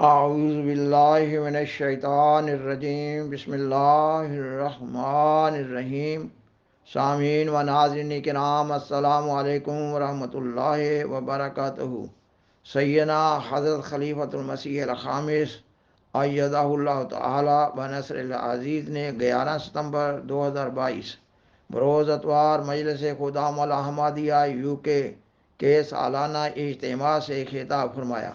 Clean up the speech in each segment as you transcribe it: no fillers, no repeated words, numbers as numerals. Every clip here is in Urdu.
اعوذ باللہ من الشیطان الرجیم بسم اللہ الرحمن الرحیم۔ سامعین و ناظرین کرام، السلام علیکم ورحمۃ اللہ وبرکاتہ۔ سیدنا حضرت خلیفۃ المسیح الخامس ایدہ اللہ تعالی بنصر العزیز نے 11 ستمبر 2022 بروز اتوار مجلس خدام الاحمدیہ UK کے سالانہ اجتماع سے خطاب فرمایا۔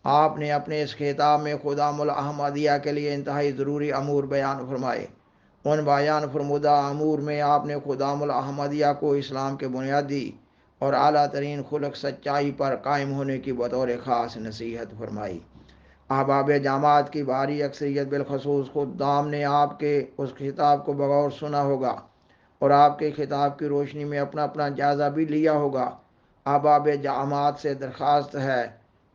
آپ نے اپنے اس خطاب میں خدام الاحمدیہ کے لیے انتہائی ضروری امور بیان فرمائے۔ ان بیان فرمودہ امور میں آپ نے خدام الاحمدیہ کو اسلام کے بنیادی اور اعلیٰ ترین خلق سچائی پر قائم ہونے کی بطور خاص نصیحت فرمائی۔ احباب جماعت کی بھاری اکثریت بالخصوص خدام نے آپ کے اس خطاب کو بغور سنا ہوگا اور آپ کے خطاب کی روشنی میں اپنا اپنا جائزہ بھی لیا ہوگا۔ احباب جماعت سے درخواست ہے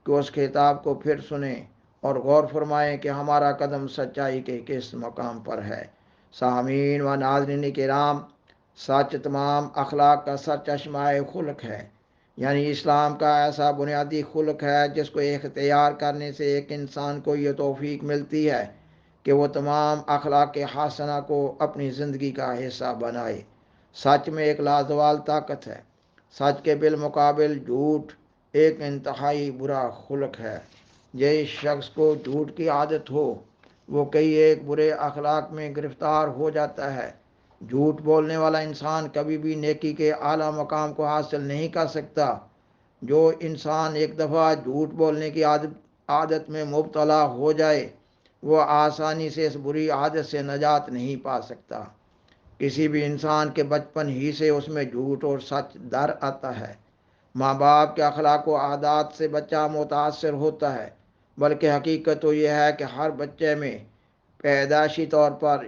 کہ اس خطاب کو پھر سنیں اور غور فرمائیں کہ ہمارا قدم سچائی کے کس مقام پر ہے۔ سامعین و ناظرین کرام، سچ تمام اخلاق کا سرچشمہ خلق ہے، یعنی اسلام کا ایسا بنیادی خلق ہے جس کو اختیار کرنے سے ایک انسان کو یہ توفیق ملتی ہے کہ وہ تمام اخلاق حسنہ کو اپنی زندگی کا حصہ بنائے۔ سچ میں ایک لازوال طاقت ہے۔ سچ کے بالمقابل جھوٹ ایک انتہائی برا خلق ہے۔ جس شخص کو جھوٹ کی عادت ہو وہ کئی ایک برے اخلاق میں گرفتار ہو جاتا ہے۔ جھوٹ بولنے والا انسان کبھی بھی نیکی کے اعلیٰ مقام کو حاصل نہیں کر سکتا۔ جو انسان ایک دفعہ جھوٹ بولنے کی عادت میں مبتلا ہو جائے وہ آسانی سے اس بری عادت سے نجات نہیں پا سکتا۔ کسی بھی انسان کے بچپن ہی سے اس میں جھوٹ اور سچ در آتا ہے۔ ماں باپ کے اخلاق و عادات سے بچہ متاثر ہوتا ہے، بلکہ حقیقت تو یہ ہے کہ ہر بچے میں پیدائشی طور پر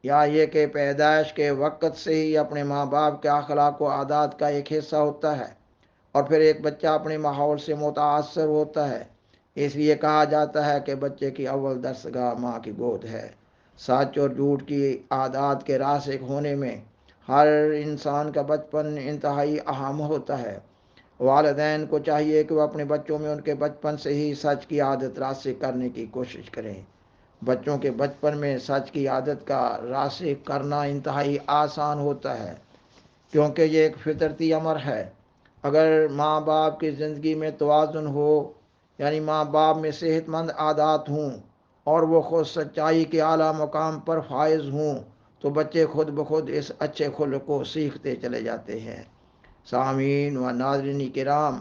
یا یہ کہ پیدائش کے وقت سے ہی اپنے ماں باپ کے اخلاق و عادات کا ایک حصہ ہوتا ہے، اور پھر ایک بچہ اپنے ماحول سے متاثر ہوتا ہے۔ اس لیے کہا جاتا ہے کہ بچے کی اول درسگاہ ماں کی گود ہے۔ سچ اور جھوٹ کی عادات کے راسخ ہونے میں ہر انسان کا بچپن انتہائی اہم ہوتا ہے۔ والدین کو چاہیے کہ وہ اپنے بچوں میں ان کے بچپن سے ہی سچ کی عادت راسخ کرنے کی کوشش کریں۔ بچوں کے بچپن میں سچ کی عادت کا راسخ کرنا انتہائی آسان ہوتا ہے، کیونکہ یہ ایک فطرتی امر ہے۔ اگر ماں باپ کی زندگی میں توازن ہو، یعنی ماں باپ میں صحت مند عادات ہوں اور وہ خود سچائی کے اعلیٰ مقام پر فائز ہوں تو بچے خود بخود اس اچھے خلق کو سیکھتے چلے جاتے ہیں۔ سامعین و ناظرین کرام،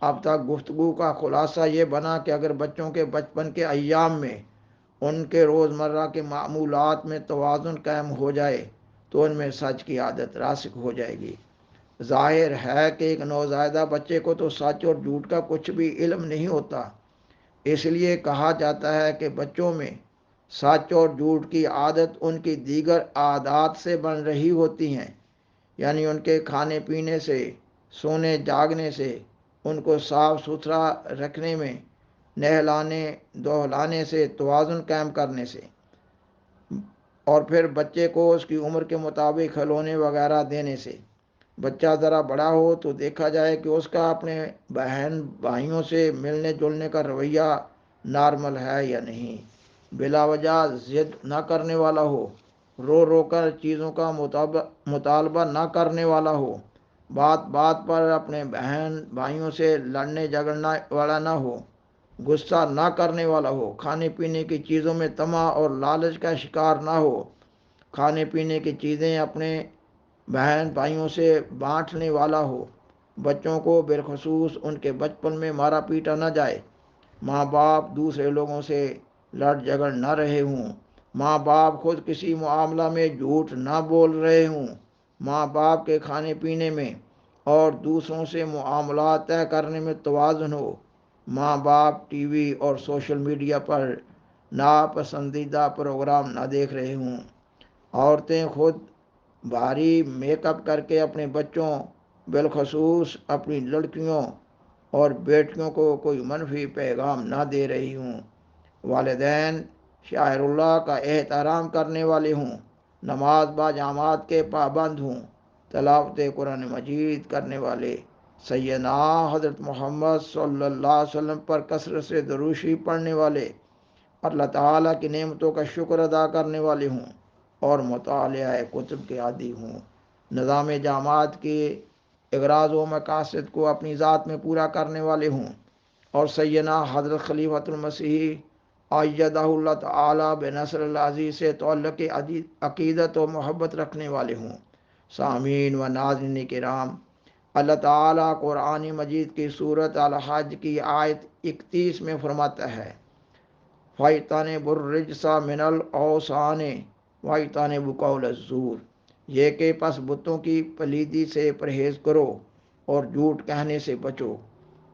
اب تک گفتگو کا خلاصہ یہ بنا کہ اگر بچوں کے بچپن کے ایام میں ان کے روزمرہ کے معمولات میں توازن قائم ہو جائے تو ان میں سچ کی عادت راسخ ہو جائے گی۔ ظاہر ہے کہ ایک نوزائیدہ بچے کو تو سچ اور جھوٹ کا کچھ بھی علم نہیں ہوتا۔ اس لیے کہا جاتا ہے کہ بچوں میں سچ اور جھوٹ کی عادت ان کی دیگر عادات سے بن رہی ہوتی ہیں، یعنی ان کے کھانے پینے سے، سونے جاگنے سے، ان کو صاف ستھرا رکھنے میں، نہلانے دہلانے سے، توازن قائم کرنے سے، اور پھر بچے کو اس کی عمر کے مطابق کھلونے وغیرہ دینے سے۔ بچہ ذرا بڑا ہو تو دیکھا جائے کہ اس کا اپنے بہن بھائیوں سے ملنے جلنے کا رویہ نارمل ہے یا نہیں، بلا وجہ ضد نہ کرنے والا ہو، رو رو کر چیزوں کا مطالبہ نہ کرنے والا ہو، بات بات پر اپنے بہن بھائیوں سے لڑنے جھگڑنے والا نہ ہو، غصہ نہ کرنے والا ہو، کھانے پینے کی چیزوں میں طمع اور لالچ کا شکار نہ ہو، کھانے پینے کی چیزیں اپنے بہن بھائیوں سے بانٹنے والا ہو۔ بچوں کو بالخصوص ان کے بچپن میں مارا پیٹا نہ جائے، ماں باپ دوسرے لوگوں سے لڑ جھگڑ نہ رہے ہوں، ماں باپ خود کسی معاملہ میں جھوٹ نہ بول رہے ہوں، ماں باپ کے کھانے پینے میں اور دوسروں سے معاملات طے کرنے میں توازن ہو، ماں باپ ٹی وی اور سوشل میڈیا پر ناپسندیدہ پروگرام نہ دیکھ رہے ہوں، عورتیں خود بھاری میک اپ کر کے اپنے بچوں بالخصوص اپنی لڑکیوں اور بیٹیوں کو کوئی منفی پیغام نہ دے رہی ہوں، والدین شاعر اللہ کا احترام کرنے والے ہوں، نماز با جماعت کے پابند ہوں، تلاوت قرآن مجید کرنے والے سیدنا حضرت محمد صلی اللہ علیہ وسلم پر کثرت سے دروشی پڑھنے والے، اللہ تعالیٰ کی نعمتوں کا شکر ادا کرنے والے ہوں اور مطالعہ کتب کے عادی ہوں، نظام جامعات کے اغراض و مقاصد کو اپنی ذات میں پورا کرنے والے ہوں، اور سیدنا حضرت خلیفۃ المسیح ایدہ اللہ تعالیٰ بنصر العزیز سے تعلق عقیدت و محبت رکھنے والے ہوں۔ سامعین و ناظرین کرام، اللہ تعالیٰ قرآن مجید کی سورۃ الحج کی آیت 31 میں فرماتا ہے، فَإِجْتَنِبُوا الرِّجْسَ مِنَ الْأَوْثَانِ وَاجْتَنِبُوا قَوْلَ الزُّورِ، یہ کہ پس بتوں کی پلیدی سے پرہیز کرو اور جھوٹ کہنے سے بچو۔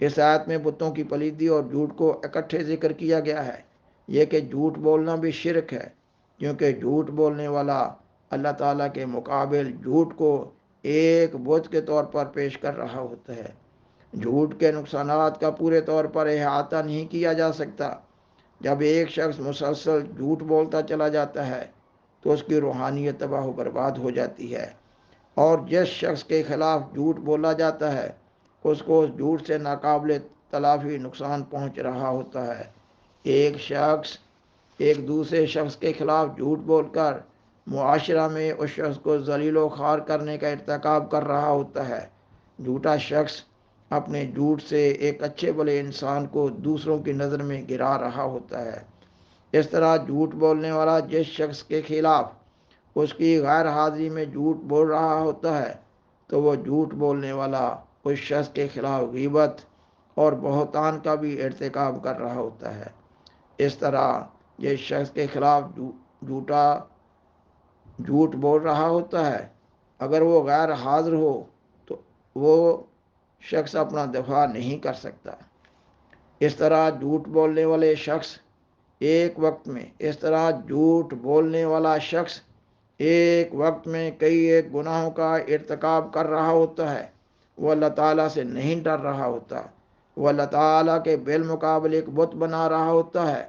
اس آیت میں بتوں کی پلیدی اور جھوٹ کو اکٹھے ذکر کیا گیا ہے۔ یہ کہ جھوٹ بولنا بھی شرک ہے، کیونکہ جھوٹ بولنے والا اللہ تعالیٰ کے مقابل جھوٹ کو ایک بت کے طور پر پیش کر رہا ہوتا ہے۔ جھوٹ کے نقصانات کا پورے طور پر احاطہ نہیں کیا جا سکتا۔ جب ایک شخص مسلسل جھوٹ بولتا چلا جاتا ہے تو اس کی روحانیت تباہ و برباد ہو جاتی ہے، اور جس شخص کے خلاف جھوٹ بولا جاتا ہے اس کو اس جھوٹ سے ناقابل تلافی نقصان پہنچ رہا ہوتا ہے۔ ایک شخص ایک دوسرے شخص کے خلاف جھوٹ بول کر معاشرہ میں اس شخص کو ذلیل و خوار کرنے کا ارتکاب کر رہا ہوتا ہے۔ جھوٹا شخص اپنے جھوٹ سے ایک اچھے بھلے انسان کو دوسروں کی نظر میں گرا رہا ہوتا ہے۔ اس طرح جھوٹ بولنے والا جس شخص کے خلاف اس کی غیر حاضری میں جھوٹ بول رہا ہوتا ہے تو وہ جھوٹ بولنے والا اس شخص کے خلاف غیبت اور بہتان کا بھی ارتکاب کر رہا ہوتا ہے۔ اس طرح جس شخص کے خلاف جھوٹ بول رہا ہوتا ہے، اگر وہ غیر حاضر ہو تو وہ شخص اپنا دفاع نہیں کر سکتا۔ اس طرح جھوٹ بولنے والے شخص ایک وقت میں کئی ایک گناہوں کا ارتکاب کر رہا ہوتا ہے۔ وہ اللہ تعالیٰ سے نہیں ڈر رہا ہوتا، وہ اللہ تعالیٰ کے بالمقابل ایک بت بنا رہا ہوتا ہے،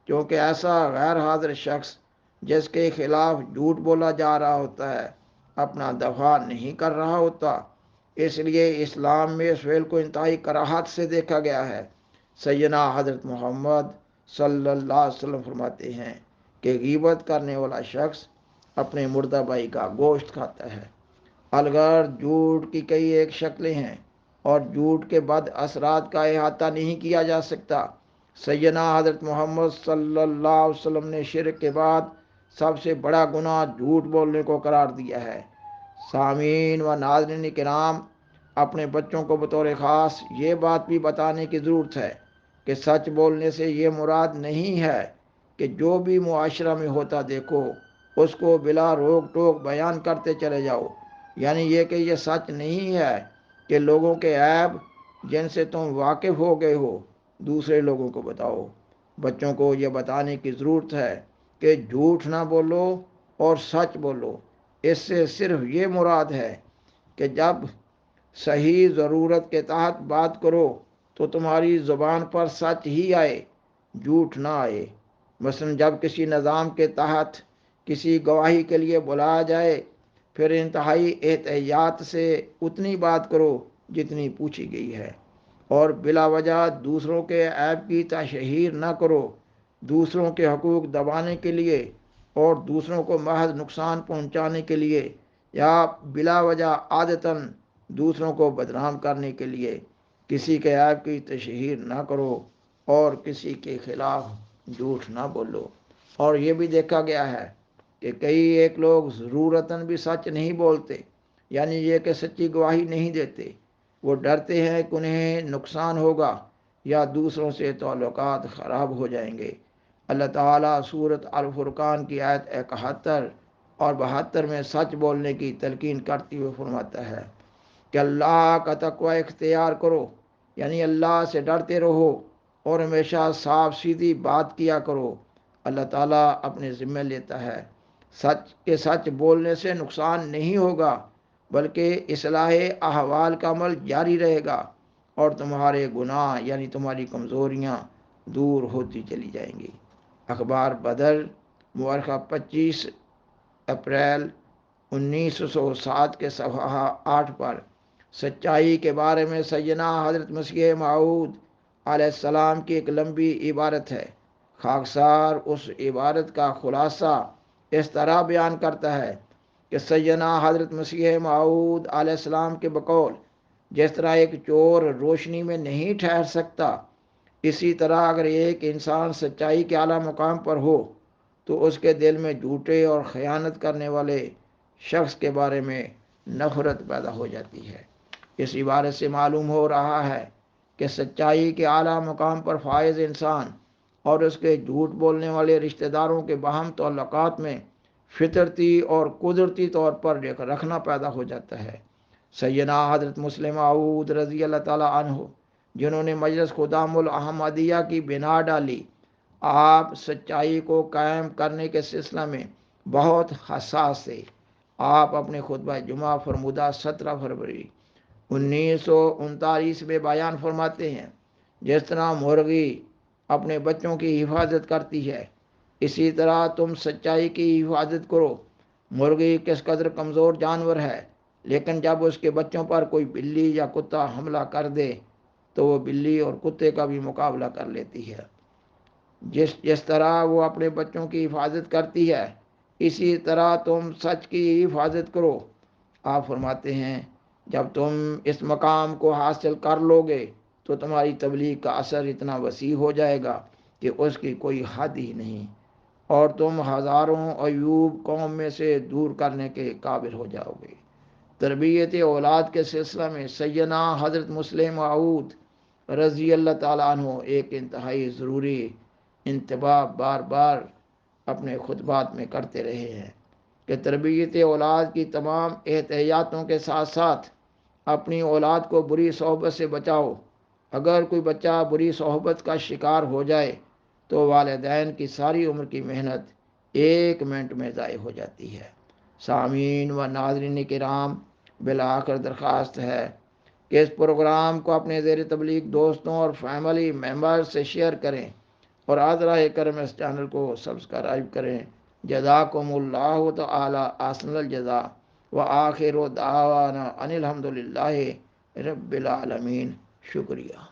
کیونکہ ایسا غیر حاضر شخص جس کے خلاف جھوٹ بولا جا رہا ہوتا ہے اپنا دفاع نہیں کر رہا ہوتا۔ اس لیے اسلام میں اس فعل کو انتہائی کراہت سے دیکھا گیا ہے۔ سیدنا حضرت محمد صلی اللہ علیہ وسلم فرماتے ہیں کہ غیبت کرنے والا شخص اپنے مردہ بھائی کا گوشت کھاتا ہے۔ الغرض جھوٹ کی کئی ایک شکلیں ہیں اور جھوٹ کے بد اثرات کا احاطہ نہیں کیا جا سکتا۔ سیدنا حضرت محمد صلی اللہ علیہ وسلم نے شرک کے بعد سب سے بڑا گناہ جھوٹ بولنے کو قرار دیا ہے۔ سامعین و ناظرین کرام، اپنے بچوں کو بطور خاص یہ بات بھی بتانے کی ضرورت ہے کہ سچ بولنے سے یہ مراد نہیں ہے کہ جو بھی معاشرہ میں ہوتا دیکھو اس کو بلا روک ٹوک بیان کرتے چلے جاؤ۔ یعنی یہ کہ یہ سچ نہیں ہے کہ لوگوں کے عیب جن سے تم واقف ہو گئے ہو دوسرے لوگوں کو بتاؤ۔ بچوں کو یہ بتانے کی ضرورت ہے کہ جھوٹ نہ بولو اور سچ بولو۔ اس سے صرف یہ مراد ہے کہ جب صحیح ضرورت کے تحت بات کرو تو تمہاری زبان پر سچ ہی آئے، جھوٹ نہ آئے۔ مثلا جب کسی نظام کے تحت کسی گواہی کے لیے بلایا جائے، پھر انتہائی احتیاط سے اتنی بات کرو جتنی پوچھی گئی ہے، اور بلا وجہ دوسروں کے عیب کی تشہیر نہ کرو۔ دوسروں کے حقوق دبانے کے لیے اور دوسروں کو محض نقصان پہنچانے کے لیے یا بلا وجہ عادتاً دوسروں کو بدنام کرنے کے لیے کسی کے عیب کی تشہیر نہ کرو اور کسی کے خلاف جھوٹ نہ بولو۔ اور یہ بھی دیکھا گیا ہے کہ کئی ایک لوگ ضرورتاً بھی سچ نہیں بولتے، یعنی یہ کہ سچی گواہی نہیں دیتے۔ وہ ڈرتے ہیں کہ انہیں نقصان ہوگا یا دوسروں سے تعلقات خراب ہو جائیں گے۔ اللہ تعالیٰ سورۃ الفرقان کی آیت 71 اور 72 میں سچ بولنے کی تلقین کرتے ہوئے فرماتا ہے کہ اللہ کا تقوی اختیار کرو، یعنی اللہ سے ڈرتے رہو اور ہمیشہ صاف سیدھی بات کیا کرو۔ اللہ تعالیٰ اپنے ذمہ لیتا ہے سچ بولنے سے نقصان نہیں ہوگا، بلکہ اصلاح احوال کا عمل جاری رہے گا اور تمہارے گناہ یعنی تمہاری کمزوریاں دور ہوتی چلی جائیں گی۔ اخبار بدر مورخہ 25 اپریل 1907 کے صفحہ 8 پر سچائی کے بارے میں سیدنا حضرت مسیح موعود علیہ السلام کی ایک لمبی عبارت ہے۔ خاکسار اس عبارت کا خلاصہ اس طرح بیان کرتا ہے کہ سیدنا حضرت مسیح موعود علیہ السلام کے بقول جس طرح ایک چور روشنی میں نہیں ٹھہر سکتا، اسی طرح اگر ایک انسان سچائی کے اعلیٰ مقام پر ہو تو اس کے دل میں جھوٹے اور خیانت کرنے والے شخص کے بارے میں نفرت پیدا ہو جاتی ہے۔ اس عبارت سے معلوم ہو رہا ہے کہ سچائی کے اعلیٰ مقام پر فائز انسان اور اس کے جھوٹ بولنے والے رشتہ داروں کے باہم تعلقات میں فطرتی اور قدرتی طور پر رکھنا پیدا ہو جاتا ہے۔ سیدنا حضرت مسلم موعود رضی اللہ تعالیٰ عنہ، جنہوں نے مجلس خدام الاحمدیہ کی بنا ڈالی، آپ سچائی کو قائم کرنے کے سلسلہ میں بہت حساس تھے۔ آپ اپنے خطبہ جمعہ فرمودہ 17 فروری 1939 میں بیان فرماتے ہیں، جس طرح مرغی اپنے بچوں کی حفاظت کرتی ہے، اسی طرح تم سچائی کی حفاظت کرو۔ مرغی کس قدر کمزور جانور ہے، لیکن جب اس کے بچوں پر کوئی بلی یا کتا حملہ کر دے تو وہ بلی اور کتے کا بھی مقابلہ کر لیتی ہے۔ جس طرح وہ اپنے بچوں کی حفاظت کرتی ہے، اسی طرح تم سچ کی حفاظت کرو۔ آپ فرماتے ہیں، جب تم اس مقام کو حاصل کر لو گے تو تمہاری تبلیغ کا اثر اتنا وسیع ہو جائے گا کہ اس کی کوئی حد ہی نہیں، اور تم ہزاروں عیوب قوم میں سے دور کرنے کے قابل ہو جاؤ گے۔ تربیت اولاد کے سلسلہ میں سیدنا حضرت مسلم موعود رضی اللہ تعالیٰ عنہ ایک انتہائی ضروری انتباہ بار بار اپنے خطبات میں کرتے رہے ہیں کہ تربیت اولاد کی تمام احتیاطوں کے ساتھ ساتھ اپنی اولاد کو بری صحبت سے بچاؤ۔ اگر کوئی بچہ بری صحبت کا شکار ہو جائے تو والدین کی ساری عمر کی محنت 1 منٹ میں ضائع ہو جاتی ہے۔ سامعین و ناظرین کرام، بالآخر درخواست ہے کہ اس پروگرام کو اپنے زیر تبلیغ دوستوں اور فیملی ممبر سے شیئر کریں اور آذرہ کرم اس چینل کو سبسکرائب کریں۔ جزاکم اللہ تعالی احسن الجزاء وآخر دعوانا ان الحمدللہ رب العالمین۔ شکریہ۔